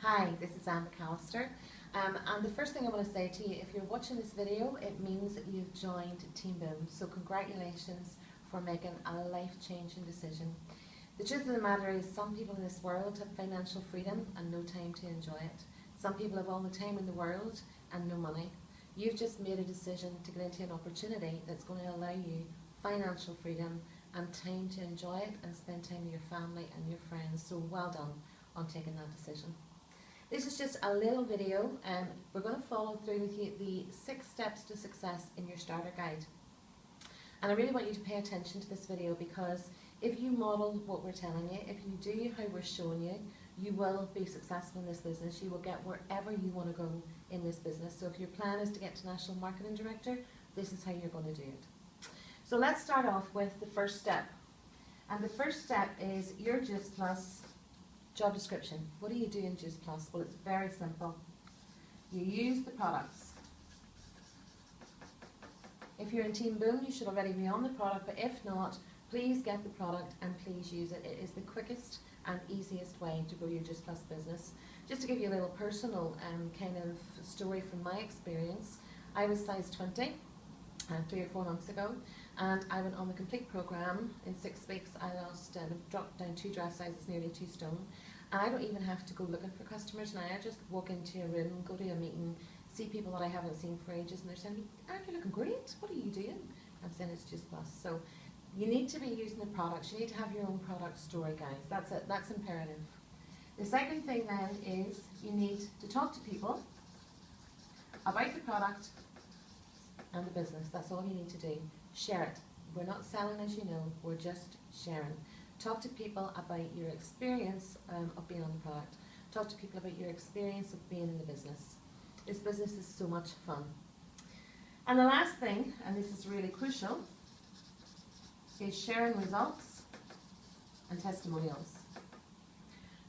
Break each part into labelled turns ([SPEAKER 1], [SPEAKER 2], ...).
[SPEAKER 1] Hi, this is Anne McAllister, and the first thing I want to say to you, if you're watching this video, it means that you've joined Team Boom, so congratulations for making a life-changing decision. The truth of the matter is some people in this world have financial freedom and no time to enjoy it. Some people have all the time in the world and no money. You've just made a decision to get into an opportunity that's going to allow you financial freedom and time to enjoy it and spend time with your family and your friends, so well done on taking that decision. This is just a little video and we're going to follow through with you the 6 steps to success in your starter guide. And I really want you to pay attention to this video because if you model what we're telling you, if you do how we're showing you, you will be successful in this business. You will get wherever you want to go in this business. So if your plan is to get to National Marketing Director, this is how you're going to do it. So let's start off with the first step. And the first step is your Juice Plus job description. What do you do in Juice Plus? Well, it's very simple. You use the products. If you're in Team Boom, you should already be on the product, but if not, please get the product and please use it. It is the quickest and easiest way to grow your Juice Plus business. Just to give you a little personal kind of story from my experience, I was size 20 3 or 4 months ago, and I went on the complete program. In 6 weeks I lost dropped down 2 dress sizes, nearly 2 stone, and I don't even have to go looking for customers now. I just walk into a room, go to a meeting, see people that I haven't seen for ages, and they're saying, "Aren't you looking great? What are you doing?" I'm saying it's Juice Plus. So you need to be using the products. You need to have your own product story, guys. That's it. That's imperative. The second thing then is you need to talk to people about the product and the business. That's all you need to do. Share it. We're not selling, as you know, we're just sharing. Talk to people about your experience of being on the product. Talk to people about your experience of being in the business. This business is so much fun. And the last thing, and this is really crucial, is sharing results and testimonials.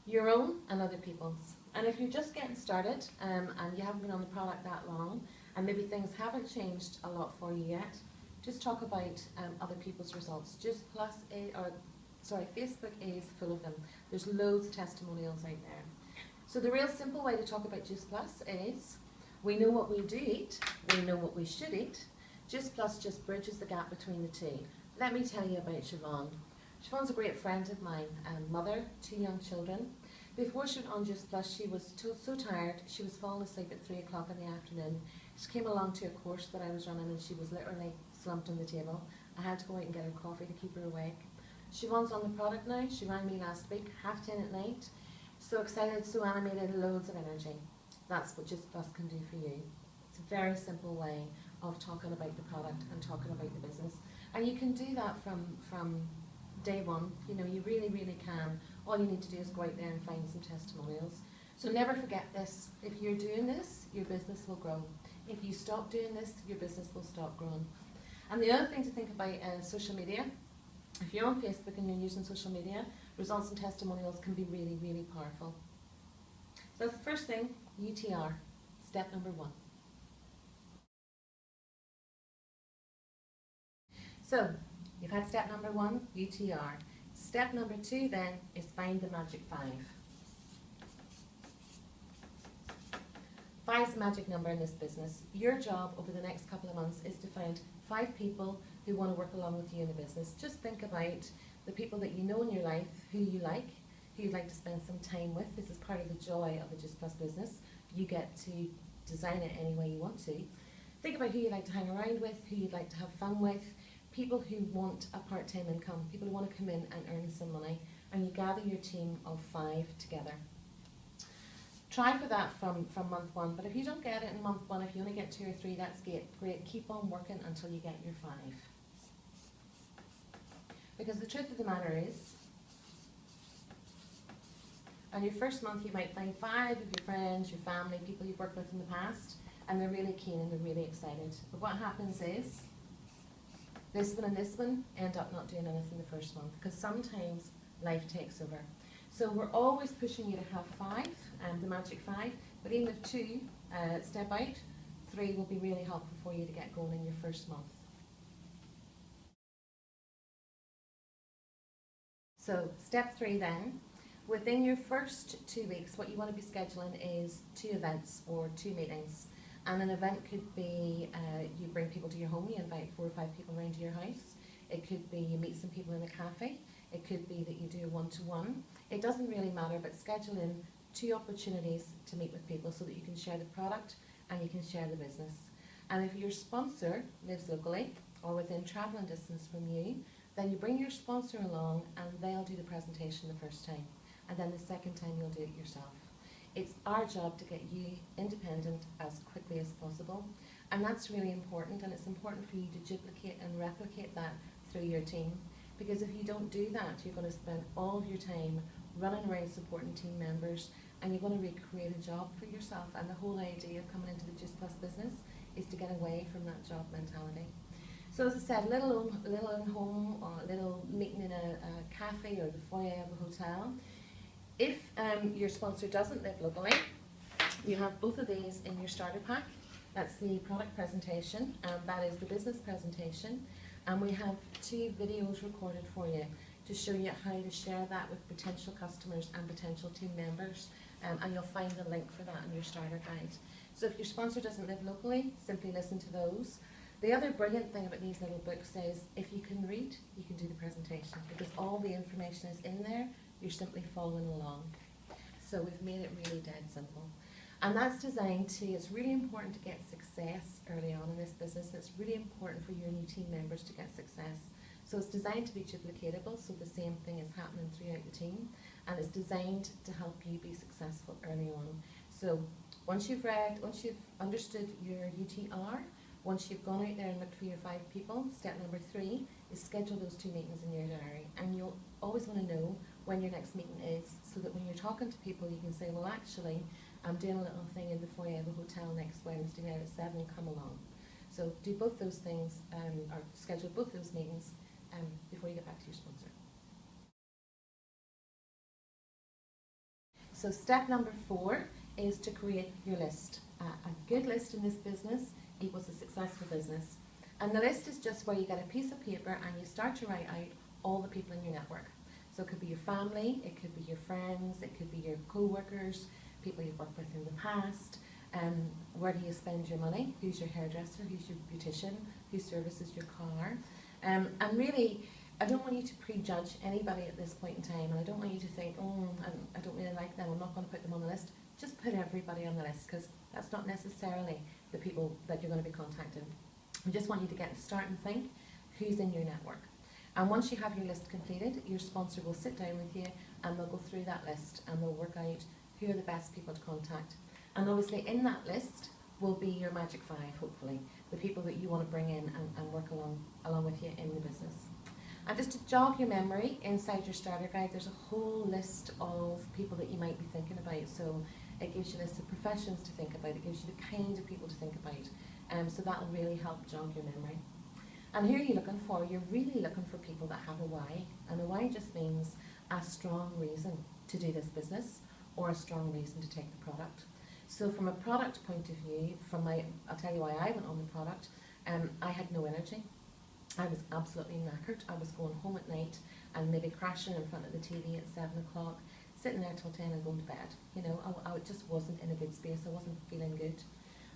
[SPEAKER 1] Your own and other people's. And if you're just getting started and you haven't been on the product that long, and maybe things haven't changed a lot for you yet, just talk about other people's results. Juice Plus, Facebook is full of them. There's loads of testimonials out there. So the real simple way to talk about Juice Plus is, we know what we do eat, we know what we should eat. Juice Plus just bridges the gap between the two. Let me tell you about Siobhan. Siobhan's a great friend of mine, mother, 2 young children. Before she went on Juice Plus, she was so tired, she was falling asleep at 3 o'clock in the afternoon. She came along to a course that I was running and she was literally slumped on the table. I had to go out and get her coffee to keep her awake. Siobhan's on the product now. She rang me last week, 10:30 at night. So excited, so animated, loads of energy. That's what Juice Plus can do for you. It's a very simple way of talking about the product and talking about the business. And you can do that from day one. You know, you really, really can. All you need to do is go out there and find some testimonials. So never forget this. If you're doing this, your business will grow. If you stop doing this, your business will stop growing. And the other thing to think about is social media. If you're on Facebook and you're using social media, results and testimonials can be really, really powerful. So that's the first thing, UTR, step number 1. So you've had step number 1, UTR. Step number 2 then is find the magic 5. 5 is the magic number in this business. Your job over the next couple of months is to find 5 people who want to work along with you in the business. Just think about the people that you know in your life, who you'd like to spend some time with. This is part of the joy of the Juice Plus business. You get to design it any way you want to. Think about who you'd like to hang around with, who you'd like to have fun with, people who want a part-time income, people who want to come in and earn some money, and you gather your team of 5 together. Try for that from month 1, but if you don't get it in month 1, if you only get 2 or 3, that's great. Keep on working until you get your 5. Because the truth of the matter is, on your first month you might find 5 of your friends, your family, people you've worked with in the past, and they're really keen and they're really excited. But what happens is, this one and this one end up not doing anything the first month, because sometimes life takes over. So we're always pushing you to have 5, the magic 5, but even if 2 step out, 3 will be really helpful for you to get going in your first month. So step 3 then, Within your first 2 weeks, what you want to be scheduling is 2 events or 2 meetings. And an event could be you bring people to your home, you invite 4 or 5 people around to your house. It could be you meet some people in a cafe. It could be that you do a one-to-one. It doesn't really matter, but schedule in 2 opportunities to meet with people so that you can share the product and you can share the business. And if your sponsor lives locally or within travelling distance from you, then you bring your sponsor along and they'll do the presentation the first time. And then the second time you'll do it yourself. It's our job to get you independent as quickly as possible. And that's really important, and it's important for you to duplicate and replicate that through your team. Because if you don't do that, you're going to spend all of your time running around supporting team members, and you're going to recreate a job for yourself. And the whole idea of coming into the Juice Plus business is to get away from that job mentality. So as I said, little in home or a little meeting in a cafe or the foyer of a hotel. If your sponsor doesn't live locally, you have both of these in your starter pack. That's the product presentation, and that is the business presentation. And we have 2 videos recorded for you to show you how to share that with potential customers and potential team members. And you'll find the link for that in your starter guide. So if your sponsor doesn't live locally, simply listen to those. The other brilliant thing about these little books is if you can read, you can do the presentation, because all the information is in there. You're simply following along. So we've made it really dead simple. And that's designed to, it's really important to get success early on in this business. It's really important for your new team members to get success. So it's designed to be duplicatable, so the same thing is happening throughout the team. And it's designed to help you be successful early on. So once you've read, once you've understood your UTR, once you've gone out there and looked for your 5 people, step number 3 is schedule those 2 meetings in your diary. And you'll always want to know when your next meeting is, so that when you're talking to people, you can say, well, actually, I'm doing a little thing in the foyer of a hotel next Wednesday night at 7, come along. So do both those things, or schedule both those meetings before you get back to your sponsor. So step number 4 is to create your list. A good list in this business equals a successful business. And the list is just where you get a piece of paper and you start to write out all the people in your network. So it could be your family, it could be your friends, it could be your co-workers, people you've worked with in the past. Where do you spend your money? Who's your hairdresser? Who's your beautician? Who services your car? And really, I don't want you to prejudge anybody at this point in time, and I don't want you to think, oh, I don't really like them, I'm not going to put them on the list. Just put everybody on the list, because that's not necessarily the people that you're going to be contacting. I just want you to get a start and think, who's in your network? And once you have your list completed, your sponsor will sit down with you and they'll go through that list and they'll work out who are the best people to contact. And obviously in that list will be your magic 5, hopefully, the people that you want to bring in and work along with you in the business. And just to jog your memory, inside your starter guide, there's a whole list of people that you might be thinking about. So it gives you a list of professions to think about, it gives you the kind of people to think about. So that will really help jog your memory. And who are you looking for? You're really looking for people that have a why. And a why just means a strong reason to do this business or a strong reason to take the product. So from a product point of view, I'll tell you why I went on the product. I had no energy. I was absolutely knackered. I was going home at night and maybe crashing in front of the TV at 7 o'clock, sitting there till 10 and going to bed. You know, I just wasn't in a good space. I wasn't feeling good.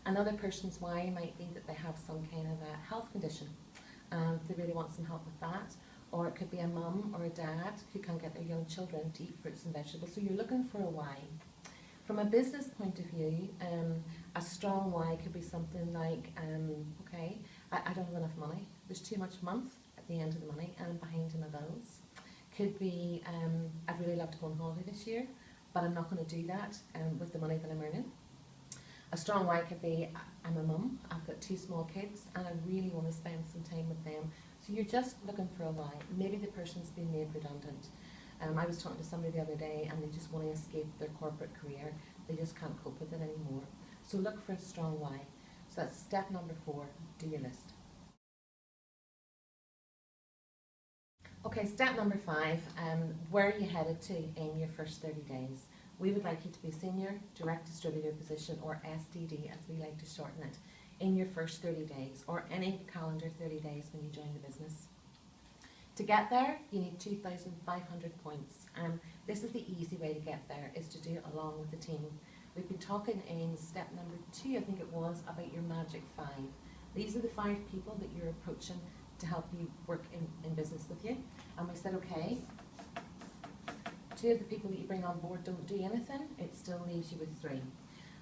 [SPEAKER 1] Another person's why might be that they have some kind of a health condition. They really want some help with that. Or it could be a mum or a dad who can't get their young children to eat fruits and vegetables. So you're looking for a why. From a business point of view, a strong why could be something like, okay, I don't have enough money. There's too much month at the end of the money and I'm behind in my bills. Could be, I'd really love to go on holiday this year, but I'm not going to do that with the money that I'm earning. A strong why could be, I'm a mum, I've got 2 small kids and I really want to spend some time with them. So you're just looking for a why. Maybe the person's been made redundant. I was talking to somebody the other day and they just want to escape their corporate career. They just can't cope with it anymore. So look for a strong why. So that's step number 4, do your list. Okay, step number 5, where are you headed to in your first 30 days? We would like you to be Senior Direct Distributor position, or SDD as we like to shorten it, in your first 30 days or any calendar 30 days when you join the business. To get there, you need 2,500 points. This is the easy way to get there, is to do it along with the team. We've been talking in step number 2, I think it was, about your magic 5. These are the 5 people that you're approaching to help you work in business with you. And we said, okay, 2 of the people that you bring on board don't do anything, it still leaves you with 3.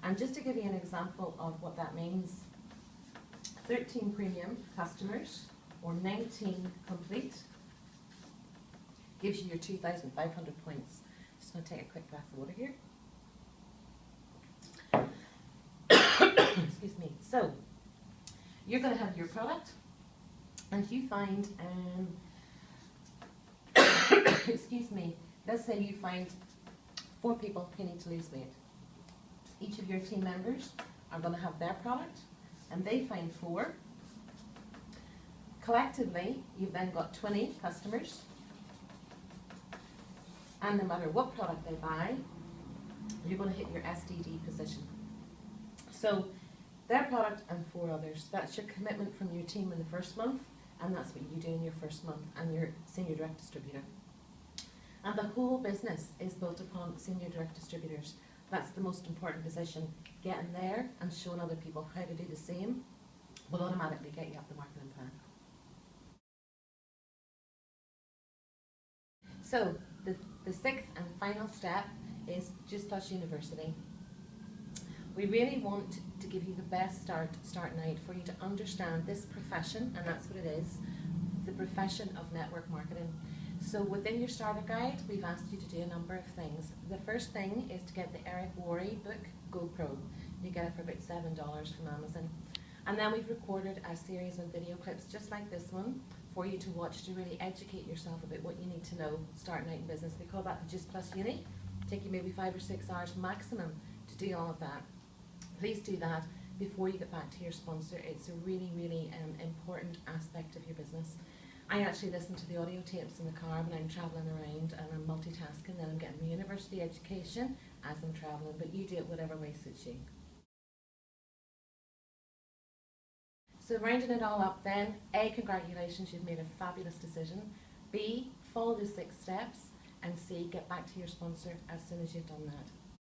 [SPEAKER 1] And just to give you an example of what that means, 13 premium customers or 19 complete gives you your 2,500 points. Just going to take a quick glass of water here. Excuse me. So, you're going to have your product, and you find, excuse me, let's say you find 4 people who need to lose weight. Each of your team members are going to have their product, and they find 4. Collectively, you've then got 20 customers, and no matter what product they buy, you're going to hit your SDD position. So their product and 4 others, that's your commitment from your team in the first month, and that's what you do in your first month, and your senior direct distributor. And the whole business is built upon senior direct distributors. That's the most important position. Getting there and showing other people how to do the same will automatically get you up the marketing plan. So the 6th and final step is Just Plus University. We really want to give you the best starting out for you to understand this profession, and that's what it is, the profession of network marketing. So within your starter guide, we've asked you to do a number of things. The first thing is to get the Eric Worre book, GoPro. You get it for about $7 from Amazon. And then we've recorded a series of video clips just like this one for you to watch to really educate yourself about what you need to know starting out in business. We call that the Just Plus Uni. Take you maybe 5 or 6 hours maximum to do all of that. Please do that before you get back to your sponsor. It's a really, really important aspect of your business. I actually listen to the audio tapes in the car when I'm travelling around, and I'm multitasking, then I'm getting my university education as I'm travelling, but you do it whatever way suits you. So rounding it all up then, A, congratulations, you've made a fabulous decision. B, follow the 6 steps, and C, get back to your sponsor as soon as you've done that.